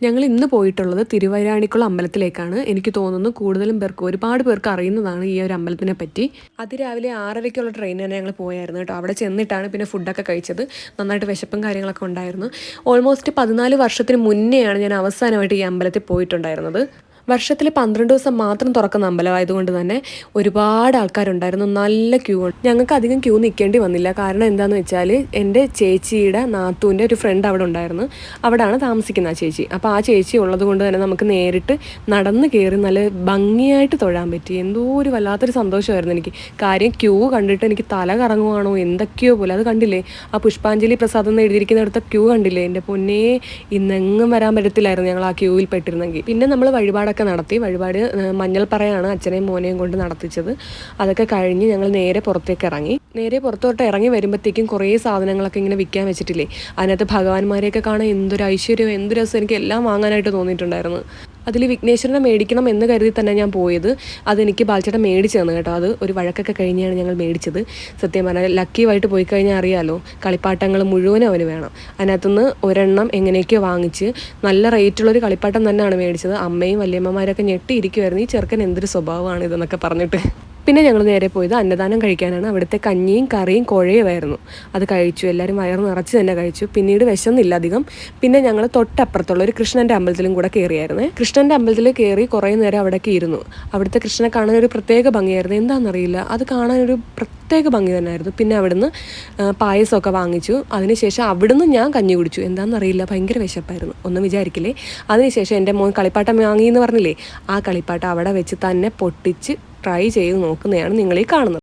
ഞങ്ങൾ ഇന്ന് പോയിട്ടുള്ളത് തിരുവൈരാണിക്കുളം അമ്പലത്തിലേക്കാണ്. എനിക്ക് തോന്നുന്നു കൂടുതലും ഒരുപാട് പേർക്ക് അറിയുന്നതാണ് ഈ ഒരു അമ്പലത്തിനെ പറ്റി. അതിരാവിലെ 6:30-ക്കുള്ള ട്രെയിനാണ് ഞങ്ങൾ പോയായിരുന്നു കേട്ടോ. അവിടെ ചെന്നിട്ടാണ് പിന്നെ ഫുഡൊക്കെ കഴിച്ചത്. നന്നായിട്ട് വിശപ്പും കാര്യങ്ങളൊക്കെ ഉണ്ടായിരുന്നു. ഓൾമോസ്റ്റ് 14 വർഷത്തിന് മുന്നെയാണ് ഞാൻ അവസാനമായിട്ട് ഈ അമ്പലത്തിൽ പോയിട്ടുണ്ടായിരുന്നത്. വർഷത്തിൽ 12 ദിവസം മാത്രം തുറക്കുന്ന അമ്പലമായതുകൊണ്ട് തന്നെ ഒരുപാട് ആൾക്കാരുണ്ടായിരുന്നു. നല്ല ക്യൂ ഉണ്ട്. ഞങ്ങൾക്ക് അധികം ക്യൂ നിൽക്കേണ്ടി വന്നില്ല. കാരണം എന്താണെന്ന് വെച്ചാൽ എൻ്റെ ചേച്ചിയുടെ നാത്തൂൻ്റെ ഒരു ഫ്രണ്ട് അവിടെ ഉണ്ടായിരുന്നു. അവിടെയാണ് താമസിക്കുന്ന ആ ചേച്ചി. അപ്പോൾ ആ ചേച്ചി ഉള്ളത് കൊണ്ട് തന്നെ നമുക്ക് നേരിട്ട് നടന്ന് കയറി നല്ല ഭംഗിയായിട്ട് തൊഴാൻ പറ്റി. എന്തോ ഒരു വല്ലാത്തൊരു സന്തോഷമായിരുന്നു എനിക്ക്. കാര്യം ക്യൂ കണ്ടിട്ട് എനിക്ക് തല കറങ്ങുവാണോ എന്തൊക്കെയോ പോലെ. അത് കണ്ടില്ലേ, ആ പുഷ്പാഞ്ജലി പ്രസാദം എന്ന് എഴുതിയിരിക്കുന്നിടത്ത് ക്യൂ കണ്ടില്ലേ? എൻ്റെ പൊന്നേ, ഇന്നെങ്ങും വരാൻ പറ്റത്തില്ലായിരുന്നു ഞങ്ങൾ ആ ക്യൂവിൽ പെട്ടിരുന്നെങ്കിൽ. പിന്നെ നമ്മൾ വഴിപാടൊക്കെ നടത്തി. വഴിപാട് മഞ്ഞൾപ്പറയാണ് അച്ഛനെയും മോനെയും കൊണ്ട് നടത്തിച്ചത്. അതൊക്കെ കഴിഞ്ഞ് ഞങ്ങൾ നേരെ പുറത്തേക്ക് ഇറങ്ങി. നേരെ പുറത്തോട്ട് ഇറങ്ങി വരുമ്പോഴത്തേക്കും കുറേ സാധനങ്ങളൊക്കെ ഇങ്ങനെ വിൽക്കാൻ വെച്ചിട്ടില്ലേ. അതിനകത്ത് ഭഗവാന്മാരെയൊക്കെ കാണാൻ എന്തൊരു ഐശ്വര്യം, എന്ത് രസം. എനിക്ക് എല്ലാം വാങ്ങാനായിട്ട് തോന്നിയിട്ടുണ്ടായിരുന്നു. അതിൽ വിഘ്നേശ്വരനെ മേടിക്കണം എന്ന് കരുതി തന്നെ ഞാൻ പോയത്. അതെനിക്ക് ബാൽച്ചേട്ടൻ മേടിച്ച് തന്നു കേട്ടോ. അത് ഒരു വഴക്കൊക്കെ കഴിഞ്ഞാണ് ഞങ്ങൾ മേടിച്ചത്. സത്യം പറഞ്ഞാൽ ലക്കിയായിട്ട് പോയി കഴിഞ്ഞാൽ അറിയാമല്ലോ, കളിപ്പാട്ടങ്ങൾ മുഴുവനും അവന് വേണം. അതിനകത്തുനിന്ന് ഒരെണ്ണം എങ്ങനെയൊക്കെയോ വാങ്ങിച്ച് നല്ല റേറ്റുള്ളൊരു കളിപ്പാട്ടം തന്നെയാണ് മേടിച്ചത്. അമ്മയും വല്യമ്മമാരൊക്കെ ഞെട്ടിയിരിക്കുമായിരുന്നു, ഈ ചെറുക്കൻ എന്തൊരു സ്വഭാവമാണ് ഇതെന്നൊക്കെ പറഞ്ഞിട്ട്. പിന്നെ ഞങ്ങൾ നേരെ പോയത് അന്നദാനം കഴിക്കാനാണ്. അവിടുത്തെ കഞ്ഞിയും കറിയും കുഴയുമായിരുന്നു. അത് കഴിച്ചു. എല്ലാവരും വയറ് നിറച്ച് തന്നെ കഴിച്ചു. പിന്നീട് വിശന്നില്ല അധികം. പിന്നെ ഞങ്ങൾ തൊട്ടപ്പുറത്തുള്ള ഒരു കൃഷ്ണൻ്റെ അമ്പലത്തിലും കൂടെ കയറിയായിരുന്നേ. കൃഷ്ണൻ്റെ അമ്പലത്തിൽ കയറി കുറേ നേരം അവിടേക്ക് ഇരുന്നു. അവിടുത്തെ കൃഷ്ണനെ കാണാൻ ഒരു പ്രത്യേക ഭംഗിയായിരുന്നു. എന്താണെന്നറിയില്ല, അത് കാണാനൊരു പ്രത്യേക ഭംഗി തന്നെയായിരുന്നു. പിന്നെ അവിടുന്ന് പായസമൊക്കെ വാങ്ങിച്ചു. അതിനുശേഷം അവിടുന്ന് ഞാൻ കഞ്ഞി കുടിച്ചു. എന്താണെന്നറിയില്ല, ഭയങ്കര വിശപ്പായിരുന്നു, ഒന്നും വിചാരിക്കില്ലേ. അതിനുശേഷം എൻ്റെ മോൻ കളിപ്പാട്ടം വാങ്ങിയെന്ന് പറഞ്ഞില്ലേ, ആ കളിപ്പാട്ടം അവിടെ വെച്ച് തന്നെ പൊട്ടിച്ച് ട്രൈ ചെയ്ത് നോക്കുന്നതാണ് നിങ്ങൾ ഈ കാണുന്നത്.